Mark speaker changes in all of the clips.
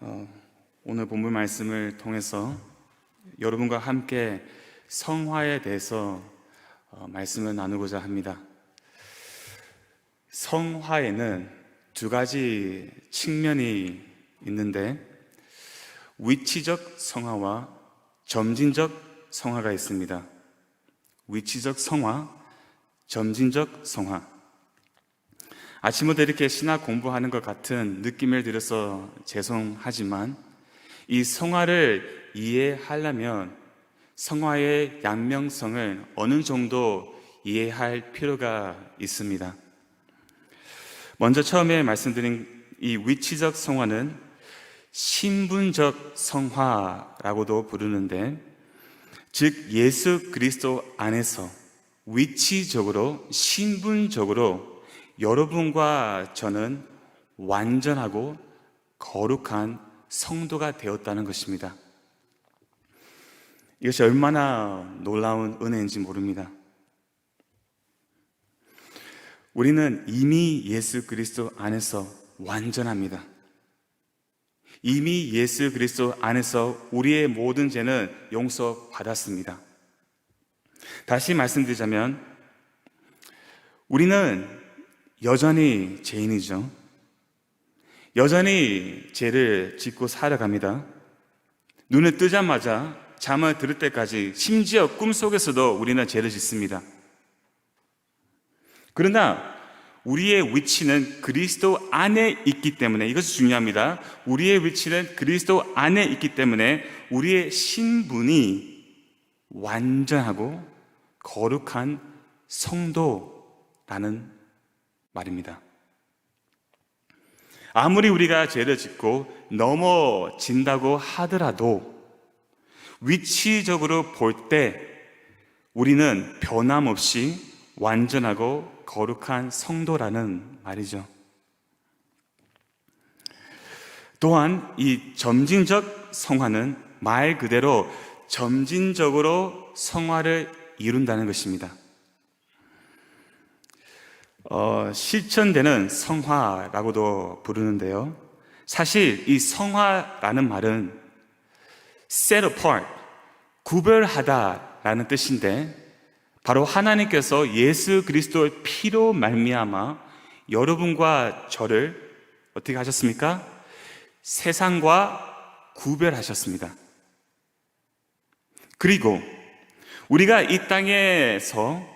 Speaker 1: 오늘 본문 말씀을 통해서 여러분과 함께 성화에 대해서 말씀을 나누고자 합니다. 성화에는 두 가지 측면이 있는데 위치적 성화와 점진적 성화가 있습니다. 위치적 성화, 점진적 성화. 아침부터 이렇게 신학 공부하는 것 같은 느낌을 들어서 죄송하지만 이 성화를 이해하려면 성화의 양면성을 어느 정도 이해할 필요가 있습니다. 먼저 처음에 말씀드린 이 위치적 성화는 신분적 성화라고도 부르는데, 즉 예수 그리스도 안에서 위치적으로, 신분적으로 여러분과 저는 완전하고 거룩한 성도가 되었다는 것입니다. 이것이 얼마나 놀라운 은혜인지 모릅니다. 우리는 이미 예수 그리스도 안에서 완전합니다. 이미 예수 그리스도 안에서 우리의 모든 죄는 용서받았습니다. 다시 말씀드리자면 우리는 여전히 죄인이죠. 여전히 죄를 짓고 살아갑니다. 눈을 뜨자마자 잠을 들을 때까지, 심지어 꿈속에서도 우리는 죄를 짓습니다. 그러나 우리의 위치는 그리스도 안에 있기 때문에, 이것이 중요합니다. 우리의 위치는 그리스도 안에 있기 때문에 우리의 신분이 완전하고 거룩한 성도라는 말입니다. 아무리 우리가 죄를 짓고 넘어진다고 하더라도 위치적으로 볼 때 우리는 변함없이 완전하고 거룩한 성도라는 말이죠. 또한 이 점진적 성화는 말 그대로 점진적으로 성화를 이룬다는 것입니다. 실천되는 성화라고도 부르는데요. 사실 이 성화라는 말은 set apart, 구별하다라는 뜻인데, 바로 하나님께서 예수 그리스도의 피로 말미암아 여러분과 저를 어떻게 하셨습니까? 세상과 구별하셨습니다. 그리고 우리가 이 땅에서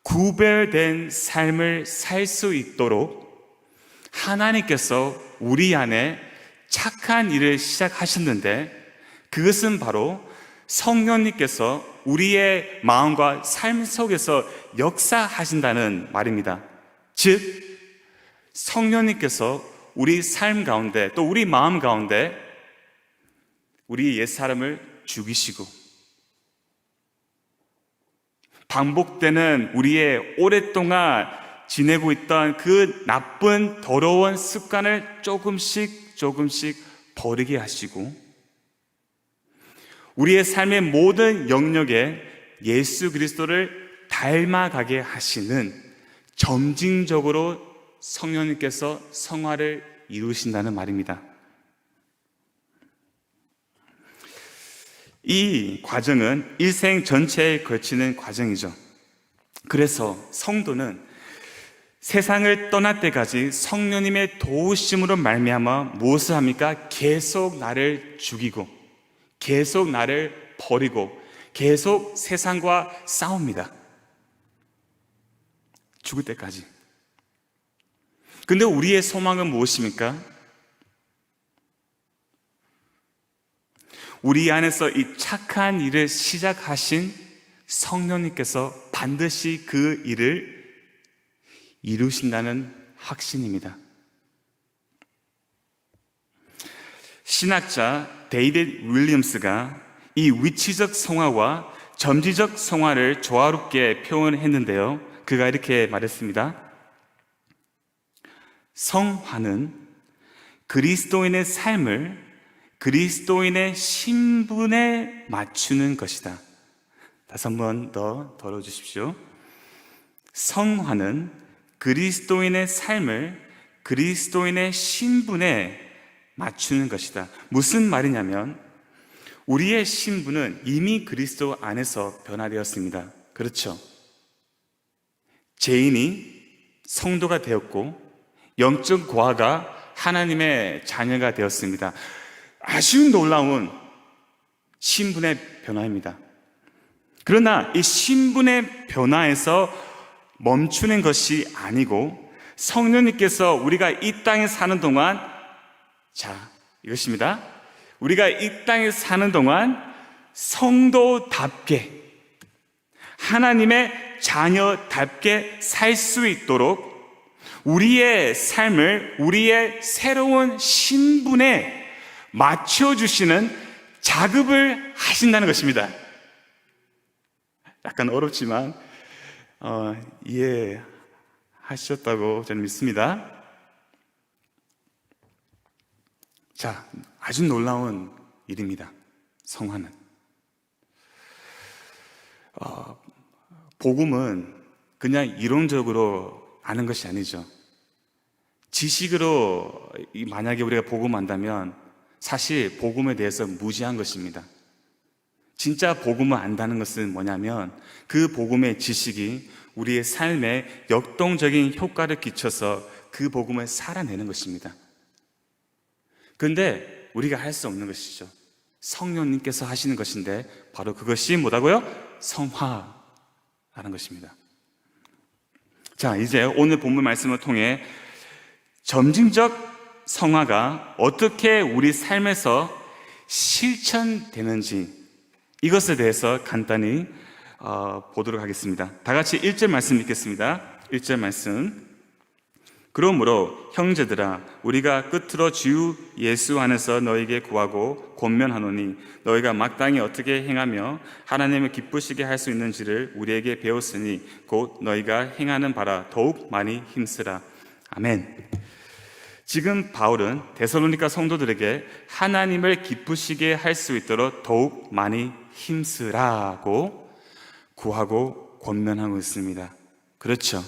Speaker 1: 구별된 삶을 살 수 있도록 하나님께서 우리 안에 착한 일을 시작하셨는데, 그것은 바로 성령님께서 우리의 마음과 삶 속에서 역사하신다는 말입니다. 즉 성령님께서 우리 삶 가운데, 또 우리 마음 가운데 우리 옛사람을 죽이시고 반복되는 우리의 오랫동안 지내고 있던 그 나쁜 더러운 습관을 조금씩 버리게 하시고, 우리의 삶의 모든 영역에 예수 그리스도를 닮아가게 하시는, 점진적으로 성령님께서 성화를 이루신다는 말입니다. 이 과정은 일생 전체에 걸치는 과정이죠. 그래서 성도는 세상을 떠날 때까지 성령님의 도우심으로 말미암아 무엇을 합니까? 계속 나를 죽이고, 계속 나를 버리고, 계속 세상과 싸웁니다. 죽을 때까지. 근데 우리의 소망은 무엇입니까? 우리 안에서 이 착한 일을 시작하신 성령님께서 반드시 그 일을 이루신다는 확신입니다. 신학자 데이빗 윌리엄스가 이 위치적 성화와 점진적 성화를 조화롭게 표현했는데요. 그가 이렇게 말했습니다. 성화는 그리스도인의 삶을 그리스도인의 신분에 맞추는 것이다. 다시 한 번 더 들어주십시오. 성화는 그리스도인의 삶을 그리스도인의 신분에 맞추는 것이다. 무슨 말이냐면 우리의 신분은 이미 그리스도 안에서 변화되었습니다. 그렇죠? 죄인이 성도가 되었고 영적 고아가 하나님의 자녀가 되었습니다. 아주 놀라운 신분의 변화입니다. 그러나 이 신분의 변화에서 멈추는 것이 아니고 성령님께서 우리가 이 땅에 사는 동안, 자, 이것입니다. 우리가 이 땅에 사는 동안 성도답게, 하나님의 자녀답게 살 수 있도록 우리의 삶을 우리의 새로운 신분에 맞춰주시는 작업을 하신다는 것입니다. 약간 어렵지만 이해하셨다고 저는 믿습니다. 자, 아주 놀라운 일입니다. 성화는. 복음은 그냥 이론적으로 아는 것이 아니죠. 지식으로 만약에 우리가 복음 안다면 사실 복음에 대해서 무지한 것입니다. 진짜 복음을 안다는 것은 뭐냐면 그 복음의 지식이 우리의 삶에 역동적인 효과를 끼쳐서 그 복음을 살아내는 것입니다. 그런데 우리가 할 수 없는 것이죠. 성령님께서 하시는 것인데 바로 그것이 뭐라고요? 성화라는 것입니다. 자, 이제 오늘 본문 말씀을 통해 점진적 성화가 어떻게 우리 삶에서 실천되는지 이것에 대해서 간단히 보도록 하겠습니다. 다 같이 1절 말씀 읽겠습니다. 1절 말씀. 그러므로 형제들아 우리가 끝으로 주 예수 안에서 너에게 구하고 권면하노니 너희가 마땅히 어떻게 행하며 하나님을 기쁘시게 할 수 있는지를 우리에게 배웠으니 곧 너희가 행하는 바라 더욱 많이 힘쓰라. 아멘. 지금 바울은 데살로니가 성도들에게 하나님을 기쁘시게 할 수 있도록 더욱 많이 힘쓰라고 구하고 권면하고 있습니다. 그렇죠.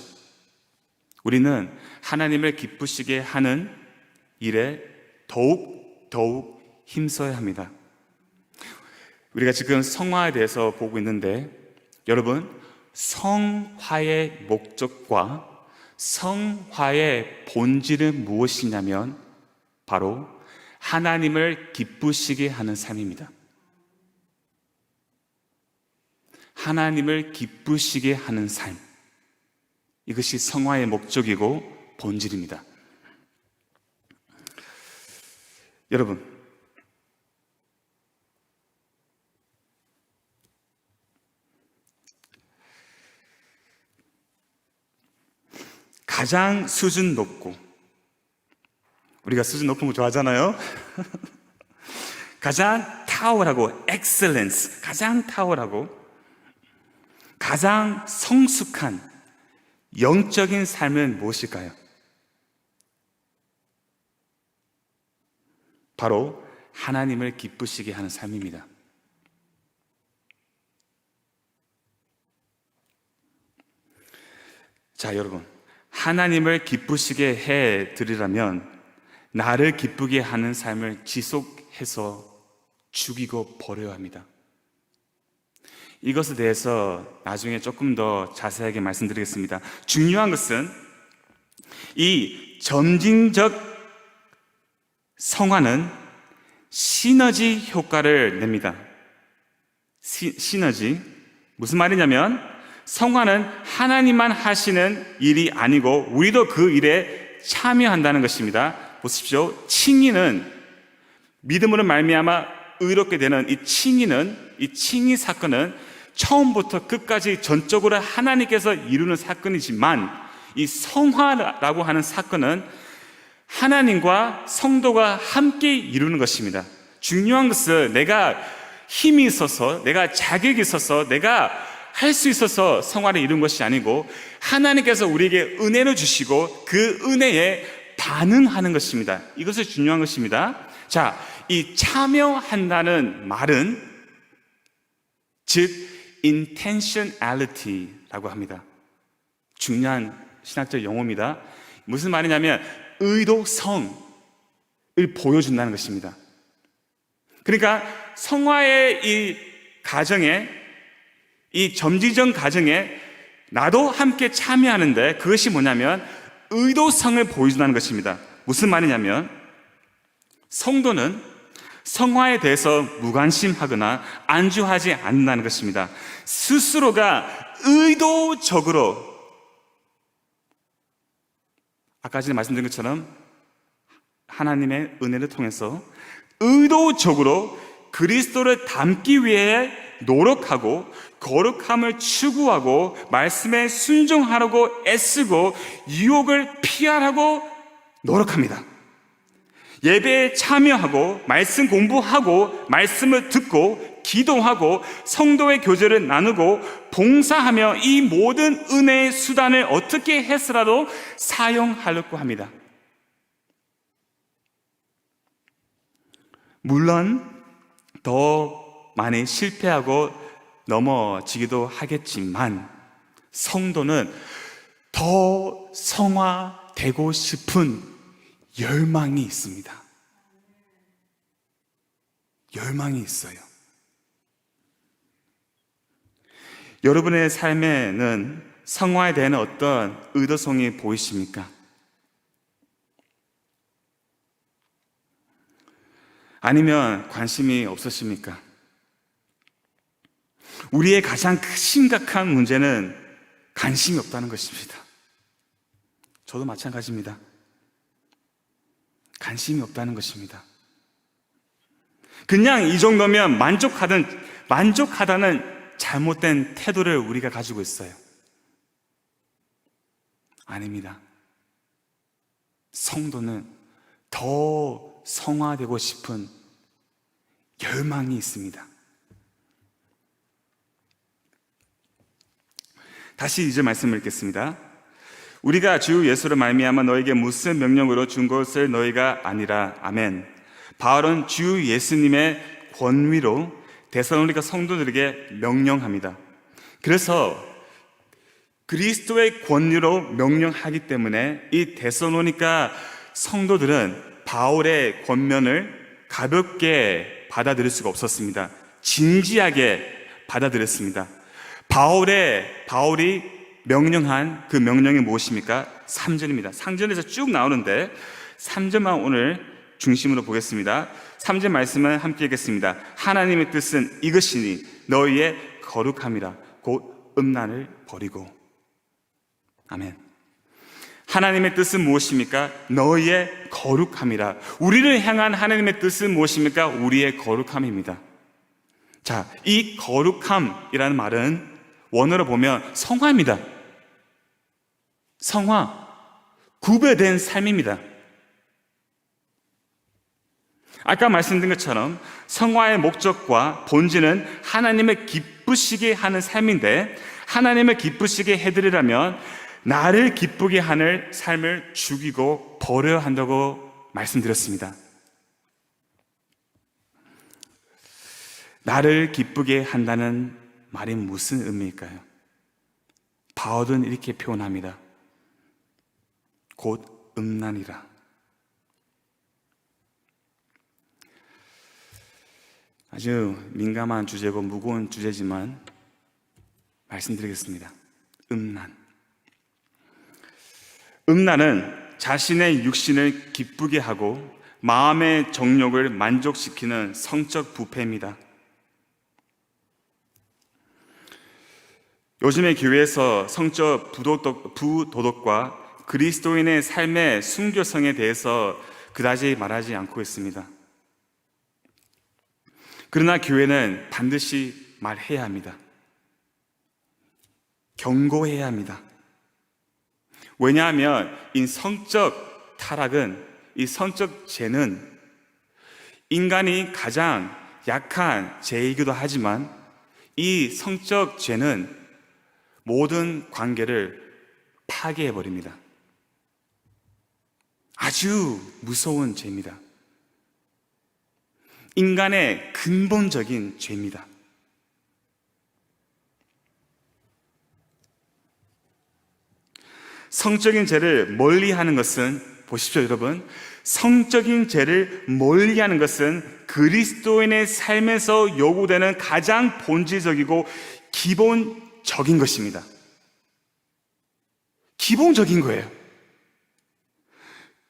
Speaker 1: 우리는 하나님을 기쁘시게 하는 일에 더욱 힘써야 합니다. 우리가 지금 성화에 대해서 보고 있는데 여러분, 성화의 목적과 성화의 본질은 무엇이냐면 바로 하나님을 기쁘시게 하는 삶입니다. 하나님을 기쁘시게 하는 삶, 이것이 성화의 목적이고 본질입니다. 여러분, 가장 수준 높고, 우리가 수준 높은 거 좋아하잖아요. 가장 탁월하고 엑셀런스, 가장 탁월하고 가장 성숙한 영적인 삶은 무엇일까요? 바로 하나님을 기쁘시게 하는 삶입니다. 자, 여러분, 하나님을 기쁘시게 해 드리려면 나를 기쁘게 하는 삶을 지속해서 죽이고 버려야 합니다. 이것에 대해서 나중에 조금 더 자세하게 말씀드리겠습니다. 중요한 것은 이 점진적 성화는 시너지 효과를 냅니다. 시너지, 무슨 말이냐면 성화는 하나님만 하시는 일이 아니고 우리도 그 일에 참여한다는 것입니다. 보십시오. 칭의는 믿음으로 말미암아 의롭게 되는 이 칭의 사건은 처음부터 끝까지 전적으로 하나님께서 이루는 사건이지만 이 성화라고 하는 사건은 하나님과 성도가 함께 이루는 것입니다. 중요한 것은 내가 힘이 있어서, 내가 자격이 있어서, 내가 할 수 있어서 성화를 이룬 것이 아니고 하나님께서 우리에게 은혜를 주시고 그 은혜에 반응하는 것입니다. 이것이 중요한 것입니다. 자, 이 참여한다는 말은 즉 intentionality라고 합니다. 중요한 신학적 용어입니다. 무슨 말이냐면 의도성, 보여준다는 것입니다. 그러니까 성화의 이 가정에, 이 점지전 가정에 나도 함께 참여하는데, 그것이 뭐냐면 의도성을 보여준다는 것입니다. 무슨 말이냐면 성도는 성화에 대해서 무관심하거나 안주하지 않는다는 것입니다. 스스로가 의도적으로, 아까 전에 말씀드린 것처럼 하나님의 은혜를 통해서 의도적으로 그리스도를 닮기 위해 노력하고 거룩함을 추구하고 말씀에 순종하려고 애쓰고 유혹을 피하려고 노력합니다. 예배에 참여하고 말씀 공부하고 말씀을 듣고 기도하고 성도의 교제를 나누고 봉사하며 이 모든 은혜의 수단을 어떻게 해서라도 사용하려고 합니다. 물론 더 많이 실패하고 넘어지기도 하겠지만 성도는 더 성화되고 싶은 열망이 있습니다. 열망이 있어요. 여러분의 삶에는 성화에 대한 어떤 의도성이 보이십니까? 아니면 관심이 없으십니까? 우리의 가장 심각한 문제는 관심이 없다는 것입니다. 저도 마찬가지입니다. 관심이 없다는 것입니다. 그냥 이 정도면 만족하다는 잘못된 태도를 우리가 가지고 있어요. 아닙니다. 성도는 더 성화되고 싶은 열망이 있습니다. 다시 이제 말씀을 읽겠습니다. 우리가 주 예수로 말미암아 너에게 무슨 명령으로 준 것을 너희가 아니라. 아멘. 바울은 주 예수님의 권위로 데살로니가 성도들에게 명령합니다. 그래서 그리스도의 권위로 명령하기 때문에 이 데살로니가 성도들은 바울의 권면을 가볍게 받아들일 수가 없었습니다. 진지하게 받아들였습니다. 바울이 명령한 그 명령이 무엇입니까? 3절입니다. 3절에서 쭉 나오는데 3절만 오늘 중심으로 보겠습니다. 3절 말씀을 함께 읽겠습니다. 하나님의 뜻은 이것이니 너희의 거룩함이라 곧 음란을 버리고. 아멘. 하나님의 뜻은 무엇입니까? 너희의 거룩함이라. 우리를 향한 하나님의 뜻은 무엇입니까? 우리의 거룩함입니다. 자, 이 거룩함이라는 말은 원어로 보면 성화입니다. 성화, 구별된 삶입니다. 아까 말씀드린 것처럼 성화의 목적과 본질은 하나님을 기쁘시게 하는 삶인데, 하나님을 기쁘시게 해드리려면 나를 기쁘게 하는 삶을 죽이고 버려야 한다고 말씀드렸습니다. 나를 기쁘게 한다는 말이 무슨 의미일까요? 바울은 이렇게 표현합니다. 곧 음란이라. 아주 민감한 주제고 무거운 주제지만 말씀드리겠습니다. 음란. 음란은 자신의 육신을 기쁘게 하고 마음의 정욕을 만족시키는 성적 부패입니다. 요즘의 교회에서 성적 부도덕과 그리스도인의 삶의 순교성에 대해서 그다지 말하지 않고 있습니다. 그러나 교회는 반드시 말해야 합니다. 경고해야 합니다. 왜냐하면 이 성적 타락은, 이 성적 죄는 인간이 가장 약한 죄이기도 하지만 이 성적 죄는 모든 관계를 파괴해버립니다. 아주 무서운 죄입니다. 인간의 근본적인 죄입니다. 성적인 죄를 멀리하는 것은, 보십시오 여러분, 성적인 죄를 멀리하는 것은 그리스도인의 삶에서 요구되는 가장 본질적이고 기본적인 것입니다. 기본적인 거예요.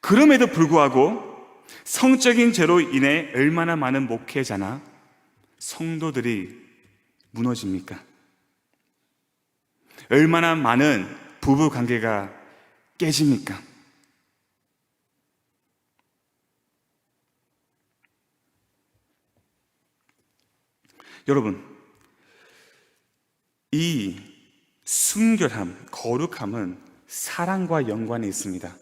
Speaker 1: 그럼에도 불구하고 성적인 죄로 인해 얼마나 많은 목회자나 성도들이 무너집니까? 얼마나 많은 부부 관계가 깨집니까? 여러분, 이 순결함, 거룩함은 사랑과 연관이 있습니다.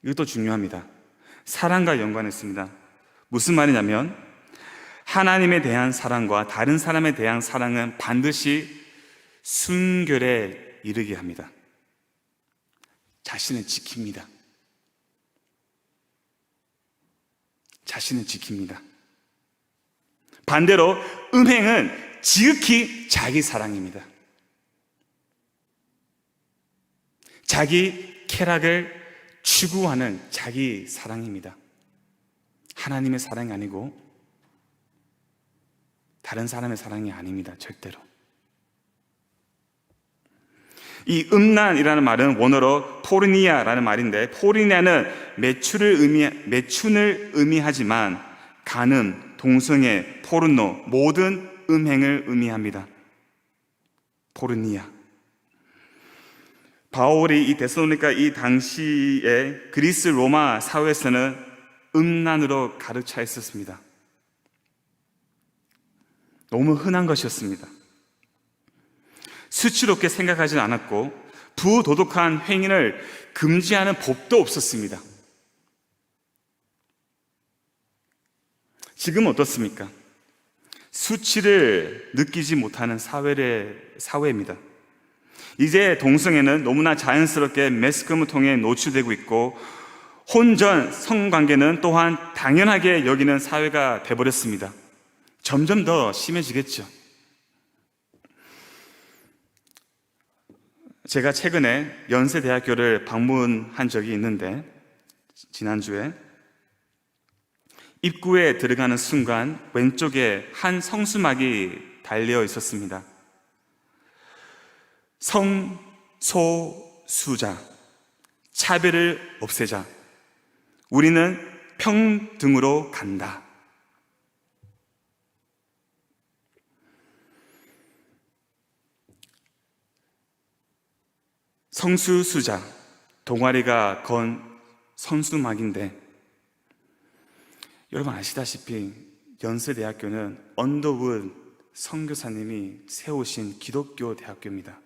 Speaker 1: 이것도 중요합니다. 사랑과 연관이 있습니다. 무슨 말이냐면 하나님에 대한 사랑과 다른 사람에 대한 사랑은 반드시 순결에 이르게 합니다. 자신을 지킵니다. 자신을 지킵니다. 반대로 음행은 지극히 자기 사랑입니다. 자기 쾌락을 추구하는 자기 사랑입니다. 하나님의 사랑이 아니고 다른 사람의 사랑이 아닙니다. 절대로. 이 음란이라는 말은 원어로 포르니아라는 말인데, 포르니아는 매춘을 의미하지만 간음, 동성애, 포르노, 모든 음행을 의미합니다. 포르니아. 바울이 이 데살로니가 이 당시에 그리스 로마 사회에서는 음란으로 가득 차 있었습니다. 너무 흔한 것이었습니다. 수치롭게 생각하지는 않았고 부도덕한 행위를 금지하는 법도 없었습니다. 지금 어떻습니까? 수치를 느끼지 못하는 사회입니다. 이제 동성애는 너무나 자연스럽게 매스컴을 통해 노출되고 있고, 혼전 성관계는 또한 당연하게 여기는 사회가 돼버렸습니다. 점점 더 심해지겠죠. 제가 최근에 연세대학교를 방문한 적이 있는데, 지난주에 입구에 들어가는 순간 왼쪽에 한 성수막이 달려 있었습니다. 성소수자, 차별을 없애자, 우리는 평등으로 간다. 성수수자, 동아리가 건 선수막인데, 여러분 아시다시피 연세대학교는 언더우드 선교사님이 세우신 기독교 대학교입니다.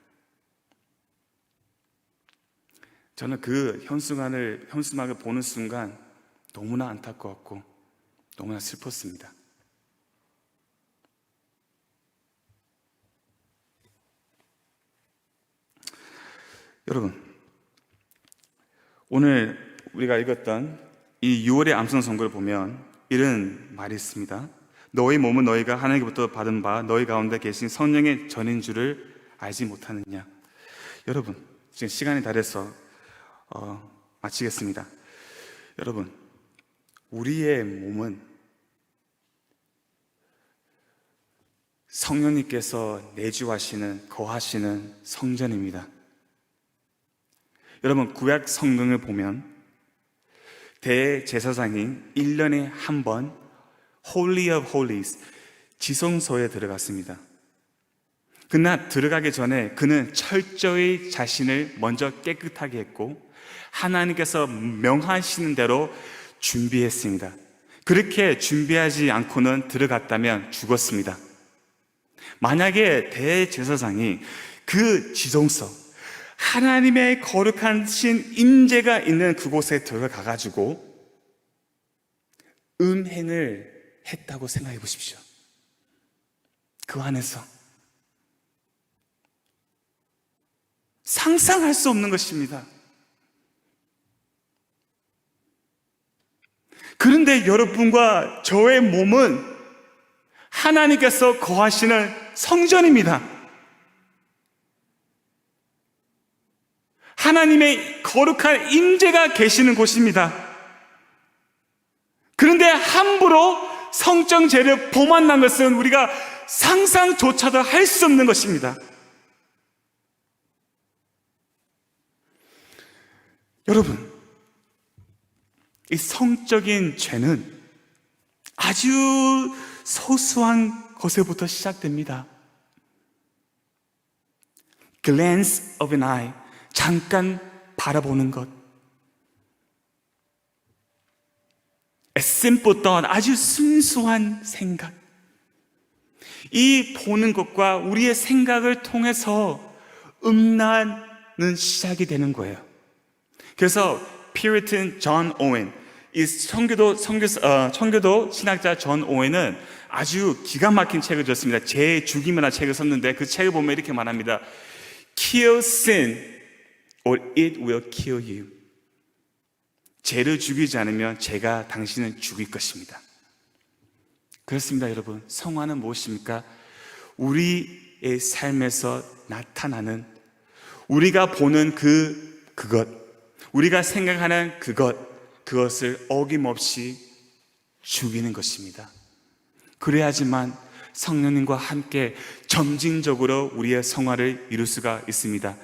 Speaker 1: 저는 그 현수막을 보는 순간 너무나 안타까웠고 너무나 슬펐습니다. 여러분, 오늘 우리가 읽었던 이 6월의 암송 선고를 보면 이런 말이 있습니다. 너희 몸은 너희가 하나님께로부터 받은 바 너희 가운데 계신 성령의 전인 줄을 알지 못하느냐. 여러분, 지금 시간이 다 돼서 마치겠습니다. 여러분, 우리의 몸은 성령님께서 내주하시는, 거하시는 성전입니다. 여러분, 구약 성경을 보면 대제사장이 1년에 한 번 Holy of Holies, 지성소에 들어갔습니다. 그러나 들어가기 전에 그는 철저히 자신을 먼저 깨끗하게 했고 하나님께서 명하시는 대로 준비했습니다. 그렇게 준비하지 않고는 들어갔다면 죽었습니다. 만약에 대제사장이 그 지성소, 하나님의 거룩하신 임재가 있는 그곳에 들어가가지고 음행을 했다고 생각해 보십시오. 그 안에서 상상할 수 없는 것입니다. 그런데 여러분과 저의 몸은 하나님께서 거하시는 성전입니다. 하나님의 거룩한 임재가 계시는 곳입니다. 함부로 성적 죄를 범한다는 것은 우리가 상상조차도 할 수 없는 것입니다. 여러분, 이 성적인 죄는 아주 소소한 것에부터 시작됩니다. glance of an eye, 잠깐 바라보는 것. A simple thought, 아주 순수한 생각. 이 보는 것과 우리의 생각을 통해서 음란은 시작이 되는 거예요. 그래서 Puritan 존 오웬, 이 청교도 신학자 존 오웬은 아주 기가 막힌 책을 줬습니다. 죄 죽임이라는 책을 썼는데 그 책을 보면 이렇게 말합니다. Kill sin or it will kill you. 죄를 죽이지 않으면 죄가 당신을 죽일 것입니다. 그렇습니다, 여러분. 성화는 무엇입니까? 우리의 삶에서 나타나는, 우리가 보는 그것, 우리가 생각하는 그것을 어김없이 죽이는 것입니다. 그래야지만 성령님과 함께 점진적으로 우리의 성화를 이룰 수가 있습니다.